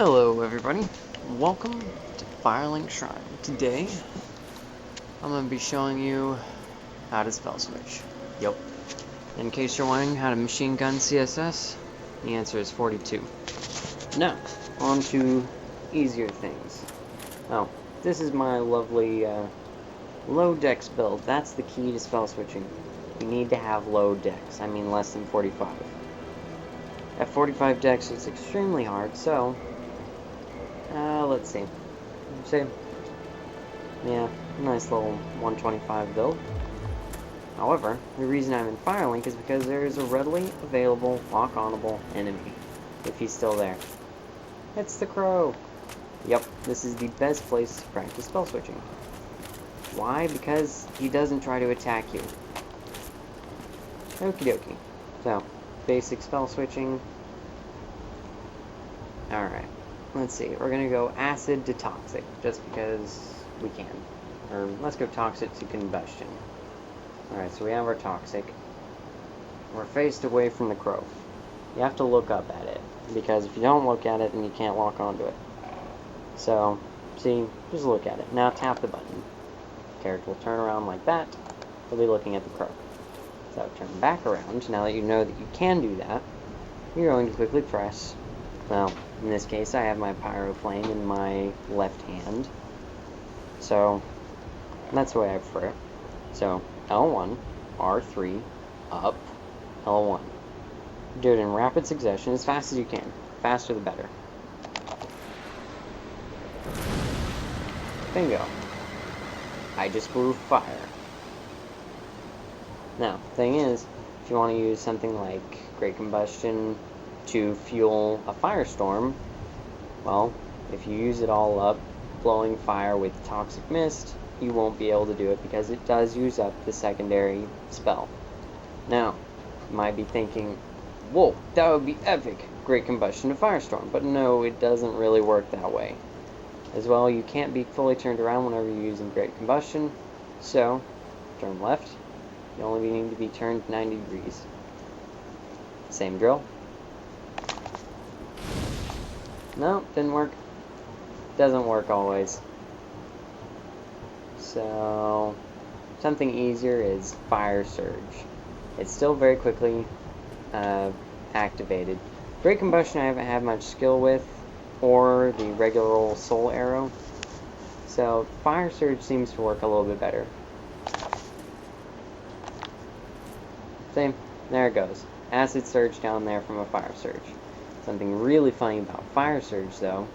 Hello everybody, welcome to Firelink Shrine. Today, I'm going to be showing you how to spell switch. Yep. In case you're wondering how to machine gun CSS, the answer is 42. Now, on to easier things. Oh, this is my lovely low dex build. That's the key to spell switching. You need to have low dex, I mean less than 45. At 45 dex, it's extremely hard, so let's see. Yeah, nice little 125 build. However, the reason I'm in Firelink is because there is a readily available lock-onable enemy, if he's still there. It's the crow! Yep, this is the best place to practice spell switching. Why? Because he doesn't try to attack you. Okie dokie. So, basic spell switching. Alright. Let's see, we're going to go acid to toxic, just because we can. Or, let's go toxic to combustion. Alright, so we have our toxic. We're faced away from the crow. You have to look up at it, because if you don't look at it, then you can't lock onto it. So, see, just look at it. Now tap the button. The character will turn around like that. We'll be looking at the crow. So, turn back around. Now that you know that you can do that, you're going to quickly press, well, in this case, I have my pyro flame in my left hand. So, that's the way I prefer it. So, L1, R3, up, L1. Do it in rapid succession, as fast as you can. Faster the better. Bingo. I just blew fire. Now, thing is, if you want to use something like Great Combustion to fuel a firestorm, well, if you use it all up, blowing fire with toxic mist, you won't be able to do it because it does use up the secondary spell. Now, you might be thinking, whoa, that would be epic, Great Combustion to firestorm, but no, it doesn't really work that way. As well, you can't be fully turned around whenever you're using Great Combustion, so, turn left, you only need to be turned 90 degrees. Same drill. No, didn't work. Doesn't work always. So, something easier is Fire Surge. It's still very quickly activated. Great Combustion I haven't had much skill with, or the regular old Soul Arrow. So, Fire Surge seems to work a little bit better. Same, there it goes. Acid Surge down there from a Fire Surge. Something really funny about Fire Surge, though.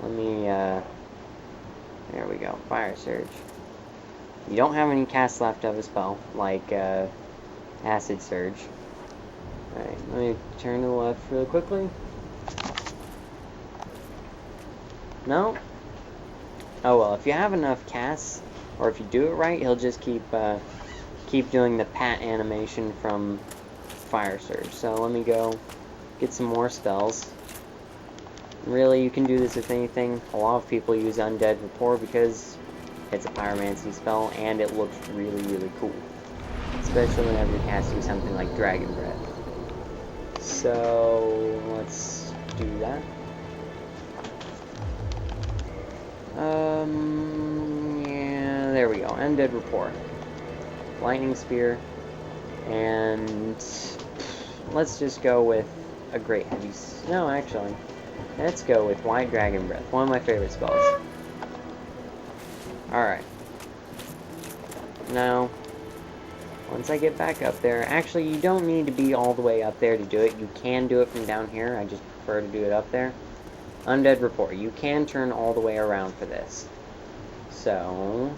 Let me, there we go, Fire Surge. You don't have any casts left of a spell, like, Acid Surge. Alright, let me turn to the left really quickly. No? Oh well, if you have enough casts, or if you do it right, he'll just keep doing the pat animation from Fire Surge. So let me go get some more spells. Really, you can do this with anything. A lot of people use Undead Rapport because it's a pyromancy spell and it looks really, really cool. Especially whenever you're casting something like Dragon Breath. So, let's do that. Yeah, there we go. Undead Rapport. Lightning Spear. And let's just go with a Great Heavy... No, actually. Let's go with White Dragon Breath. One of my favorite spells. Alright. Now, once I get back up there... Actually, you don't need to be all the way up there to do it. You can do it from down here. I just prefer to do it up there. Undead Rapport. You can turn all the way around for this. So,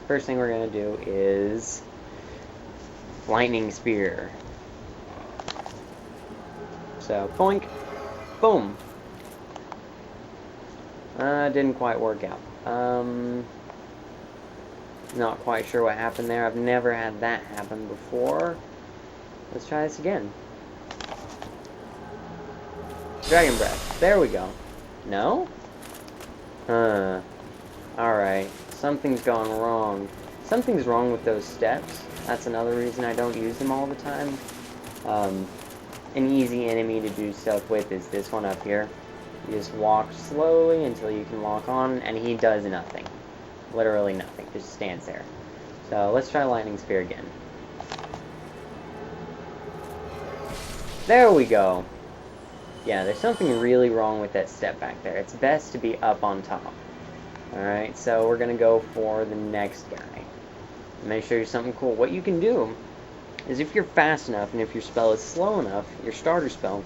first thing we're going to do is... Lightning Spear. So, boink. Boom. Didn't quite work out. Not quite sure what happened there. I've never had that happen before. Let's try this again. Dragon Breath. There we go. No? Alright. Something's gone wrong. Something's wrong with those steps. That's another reason I don't use them all the time. An easy enemy to do stuff with is this one up here. You just walk slowly until you can walk on, and he does nothing. Literally nothing, just stands there. So let's try Lightning Spear again. There we go. Yeah, there's something really wrong with that step back there. It's best to be up on top. Alright, so we're going to go for the next guy. I'm going to show you something cool. What you can do is if you're fast enough and if your spell is slow enough, your starter spell,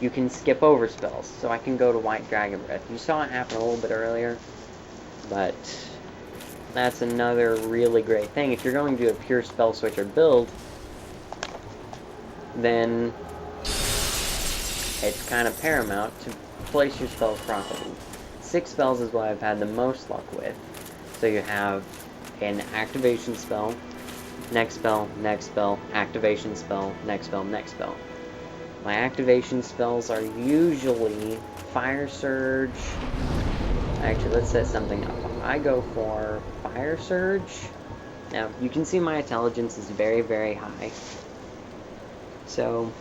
you can skip over spells. So I can go to White Dragon Breath. You saw it happen a little bit earlier, but that's another really great thing. If you're going to do a pure Spellswitcher build, then it's kind of paramount to place your spells properly. 6 spells is what I've had the most luck with. So you have an activation spell, next spell, activation spell, next spell, next spell. My activation spells are usually Fire Surge. Actually, let's set something up. I go for Fire Surge. Now, you can see my intelligence is very, very high. So,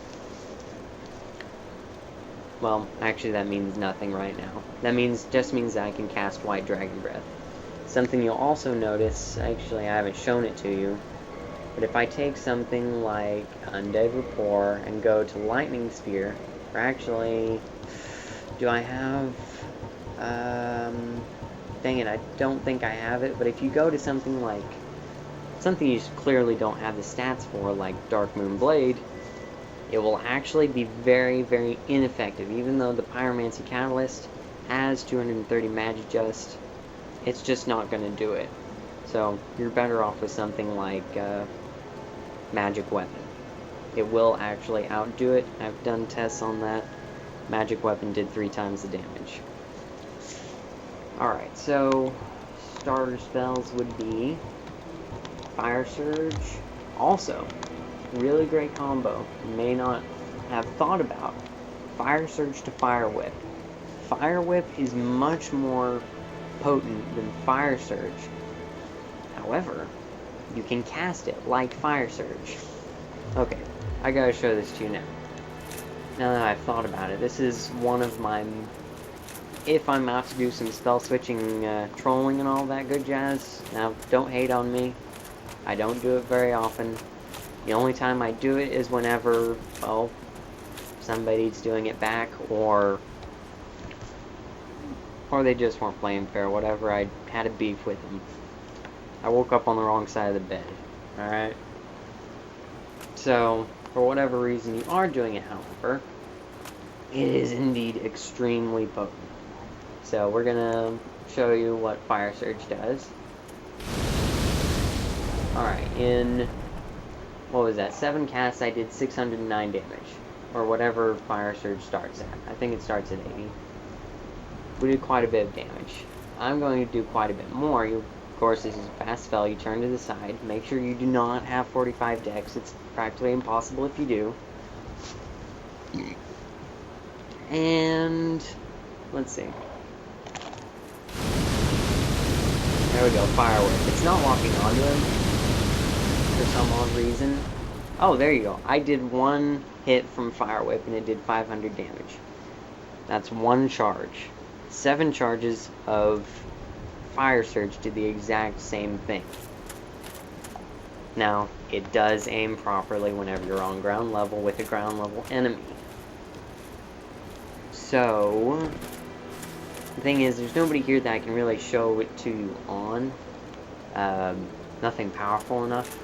well, actually that means nothing right now. That just means that I can cast White Dragon Breath. Something you'll also notice, actually I haven't shown it to you, but if I take something like Undead Rapport and go to Lightning Spear, or actually, do I have, dang it, I don't think I have it, but if you go to something like, something you clearly don't have the stats for, like Dark Moon Blade, it will actually be very, very ineffective. Even though the Pyromancy Catalyst has 230 Magic Just, it's just not going to do it. So, you're better off with something like Magic Weapon. It will actually outdo it. I've done tests on that. Magic Weapon did 3 times the damage. Alright, so starter spells would be Fire Surge. Also, really great combo. You may not have thought about Fire Surge to Fire Whip. Fire Whip is much more potent than Fire Surge. However, you can cast it like Fire Surge. Okay, I gotta show this to you now. Now that I've thought about it, this is one of my... If I'm out to do some spell switching, trolling and all that good jazz, now don't hate on me. I don't do it very often. The only time I do it is whenever, well, somebody's doing it back, or they just weren't playing fair, whatever. I had a beef with them. I woke up on the wrong side of the bed, alright? So, for whatever reason you are doing it, however, it is indeed extremely potent. So, we're gonna show you what Fire Surge does. Alright, in... what was that? 7 casts, I did 609 damage. Or whatever Fire Surge starts at. I think it starts at 80. We did quite a bit of damage. I'm going to do quite a bit more. Of course, this is a fast spell. You turn to the side. Make sure you do not have 45 dex. It's practically impossible if you do. And... let's see. There we go, Fire Whip. It's not locking onto him for some odd reason. Oh, there you go. I did 1 hit from Fire Whip and it did 500 damage. That's 1 charge. 7 charges of Fire Surge did the exact same thing. Now, it does aim properly whenever you're on ground level with a ground level enemy. So, the thing is, there's nobody here that I can really show it to you on. Nothing powerful enough.